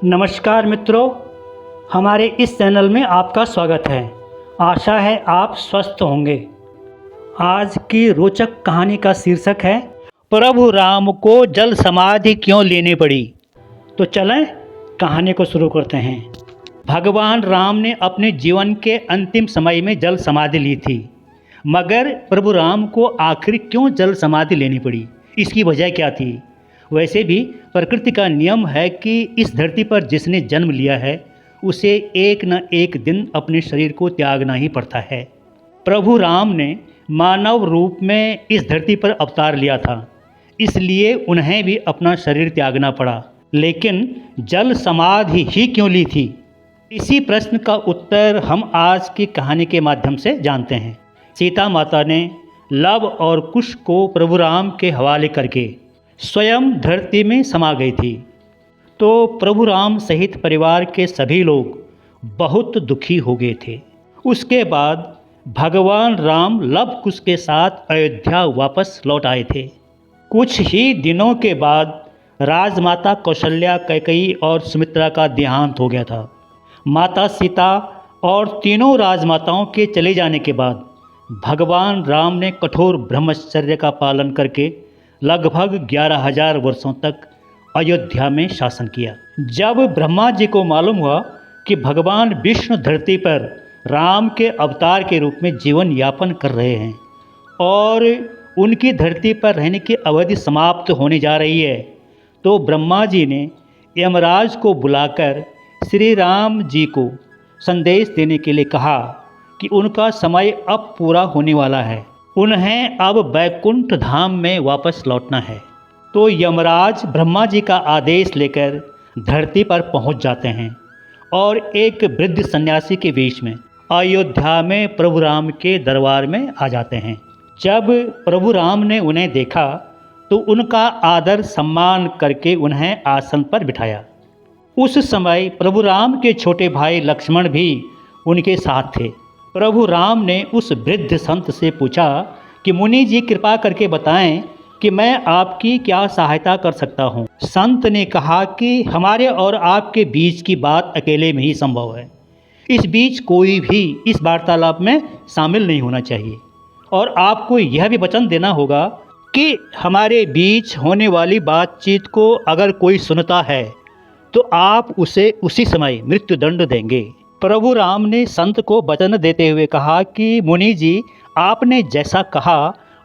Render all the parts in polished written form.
नमस्कार मित्रों, हमारे इस चैनल में आपका स्वागत है। आशा है आप स्वस्थ होंगे। आज की रोचक कहानी का शीर्षक है प्रभु राम को जल समाधि क्यों लेनी पड़ी। तो चलें कहानी को शुरू करते हैं। भगवान राम ने अपने जीवन के अंतिम समय में जल समाधि ली थी, मगर प्रभु राम को आखिर क्यों जल समाधि लेनी पड़ी, इसकी वजह क्या थी। वैसे भी प्रकृति का नियम है कि इस धरती पर जिसने जन्म लिया है उसे एक न एक दिन अपने शरीर को त्यागना ही पड़ता है। प्रभु राम ने मानव रूप में इस धरती पर अवतार लिया था, इसलिए उन्हें भी अपना शरीर त्यागना पड़ा। लेकिन जल समाधि ही क्यों ली थी, इसी प्रश्न का उत्तर हम आज की कहानी के माध्यम से जानते हैं। सीता माता ने लव और कुश को प्रभु राम के हवाले करके स्वयं धरती में समा गई थी, तो प्रभु राम सहित परिवार के सभी लोग बहुत दुखी हो गए थे। उसके बाद भगवान राम लव कुश के साथ अयोध्या वापस लौट आए थे। कुछ ही दिनों के बाद राजमाता कौशल्या, कैकेयी और सुमित्रा का देहांत हो गया था। माता सीता और तीनों राजमाताओं के चले जाने के बाद भगवान राम ने कठोर ब्रह्मचर्य का पालन करके लगभग 11,000 वर्षों तक अयोध्या में शासन किया। जब ब्रह्मा जी को मालूम हुआ कि भगवान विष्णु धरती पर राम के अवतार के रूप में जीवन यापन कर रहे हैं और उनकी धरती पर रहने की अवधि समाप्त होने जा रही है, तो ब्रह्मा जी ने यमराज को बुलाकर श्री राम जी को संदेश देने के लिए कहा कि उनका समय अब पूरा होने वाला है, उन्हें अब बैकुंठ धाम में वापस लौटना है। तो यमराज ब्रह्मा जी का आदेश लेकर धरती पर पहुंच जाते हैं और एक वृद्ध सन्यासी के बीच में अयोध्या में प्रभु राम के दरबार में आ जाते हैं। जब प्रभु राम ने उन्हें देखा तो उनका आदर सम्मान करके उन्हें आसन पर बिठाया। उस समय प्रभु राम के छोटे भाई लक्ष्मण भी उनके साथ थे। प्रभु राम ने उस वृद्ध संत से पूछा कि मुनि जी कृपा करके बताएं कि मैं आपकी क्या सहायता कर सकता हूं। संत ने कहा कि हमारे और आपके बीच की बात अकेले में ही संभव है, इस बीच कोई भी इस वार्तालाप में शामिल नहीं होना चाहिए और आपको यह भी वचन देना होगा कि हमारे बीच होने वाली बातचीत को अगर कोई सुनता है तो आप उसे उसी समय मृत्युदंड देंगे। प्रभु राम ने संत को वचन देते हुए कहा कि मुनि जी, आपने जैसा कहा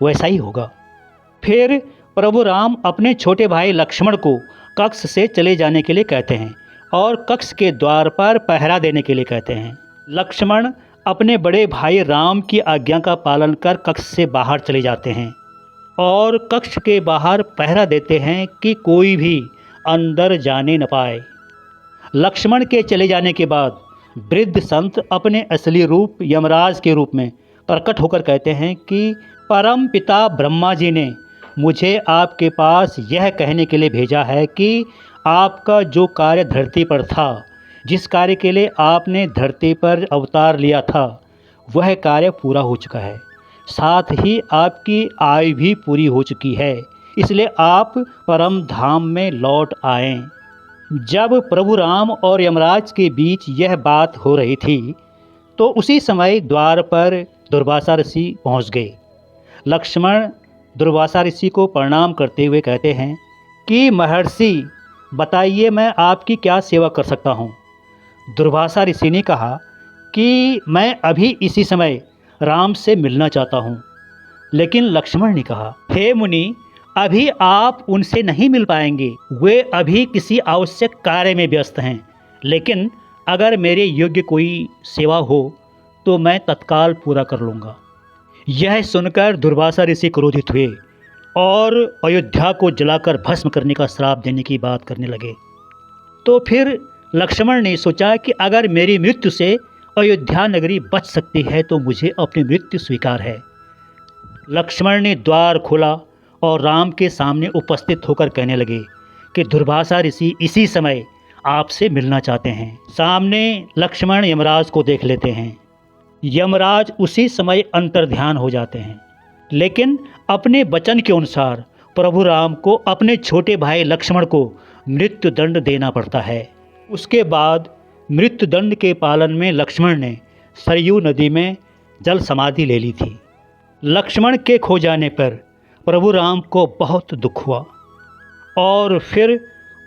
वैसा ही होगा। फिर प्रभु राम अपने छोटे भाई लक्ष्मण को कक्ष से चले जाने के लिए कहते हैं और कक्ष के द्वार पर पहरा देने के लिए कहते हैं। लक्ष्मण अपने बड़े भाई राम की आज्ञा का पालन कर कक्ष से बाहर चले जाते हैं और कक्ष के बाहर पहरा देते हैं कि कोई भी अंदर जाने न पाए। लक्ष्मण के चले जाने के बाद वृद्ध संत अपने असली रूप यमराज के रूप में प्रकट होकर कहते हैं कि परम पिता ब्रह्मा जी ने मुझे आपके पास यह कहने के लिए भेजा है कि आपका जो कार्य धरती पर था, जिस कार्य के लिए आपने धरती पर अवतार लिया था, वह कार्य पूरा हो चुका है। साथ ही आपकी आयु भी पूरी हो चुकी है, इसलिए आप परम धाम में लौट आएं। जब प्रभु राम और यमराज के बीच यह बात हो रही थी तो उसी समय द्वार पर दुर्वासा ऋषि पहुंच गए। लक्ष्मण दुर्वासा ऋषि को प्रणाम करते हुए कहते हैं कि महर्षि, बताइए मैं आपकी क्या सेवा कर सकता हूं। दुर्वासा ऋषि ने कहा कि मैं अभी इसी समय राम से मिलना चाहता हूं। लेकिन लक्ष्मण ने कहा, हे मुनि, अभी आप उनसे नहीं मिल पाएंगे, वे अभी किसी आवश्यक कार्य में व्यस्त हैं। लेकिन अगर मेरे योग्य कोई सेवा हो तो मैं तत्काल पूरा कर लूँगा। यह सुनकर दुर्वासा ऋषि क्रोधित हुए और अयोध्या को जलाकर भस्म करने का श्राप देने की बात करने लगे। तो फिर लक्ष्मण ने सोचा कि अगर मेरी मृत्यु से अयोध्या नगरी बच सकती है तो मुझे अपनी मृत्यु स्वीकार है। लक्ष्मण ने द्वार खोला और राम के सामने उपस्थित होकर कहने लगे कि दुर्वासा ऋषि इसी समय आपसे मिलना चाहते हैं। सामने लक्ष्मण यमराज को देख लेते हैं। यमराज उसी समय अंतर्ध्यान हो जाते हैं, लेकिन अपने वचन के अनुसार प्रभु राम को अपने छोटे भाई लक्ष्मण को मृत्युदंड देना पड़ता है। उसके बाद मृत्युदंड के पालन में लक्ष्मण ने सरयू नदी में जल समाधि ले ली थी। लक्ष्मण के खो जाने पर प्रभु राम को बहुत दुख हुआ और फिर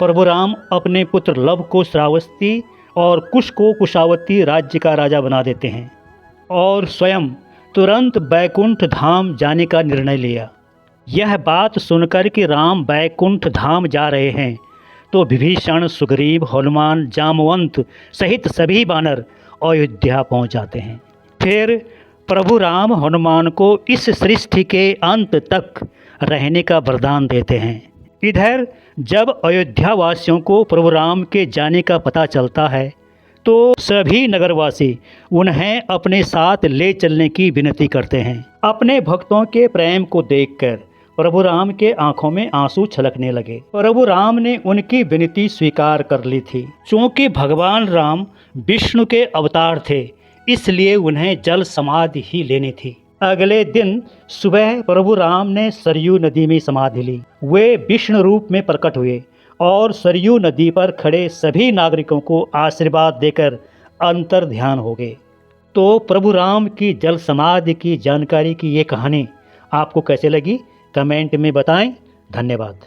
प्रभु राम अपने पुत्र लव को श्रावस्ती और कुश को कुशावती राज्य का राजा बना देते हैं और स्वयं तुरंत बैकुंठ धाम जाने का निर्णय लिया। यह बात सुनकर कि राम बैकुंठ धाम जा रहे हैं तो विभीषण, सुग्रीव, हनुमान, जामवंत सहित सभी वानर अयोध्या पहुंच जाते हैं। फिर प्रभु राम हनुमान को इस सृष्टि के अंत तक रहने का वरदान देते हैं। इधर जब अयोध्या वासियों को प्रभु राम के जाने का पता चलता है तो सभी नगरवासी उन्हें अपने साथ ले चलने की विनती करते हैं। अपने भक्तों के प्रेम को देखकर प्रभु राम के आंखों में आंसू छलकने लगे। प्रभु राम ने उनकी विनती स्वीकार कर ली थी। चूँकि भगवान राम विष्णु के अवतार थे, इसलिए उन्हें जल समाधि ही लेनी थी। अगले दिन सुबह प्रभु राम ने सरयू नदी में समाधि ली। वे विष्णु रूप में प्रकट हुए और सरयू नदी पर खड़े सभी नागरिकों को आशीर्वाद देकर अंतर ध्यान हो गए। तो प्रभु राम की जल समाधि की जानकारी की ये कहानी आपको कैसे लगी, कमेंट में बताएं। धन्यवाद।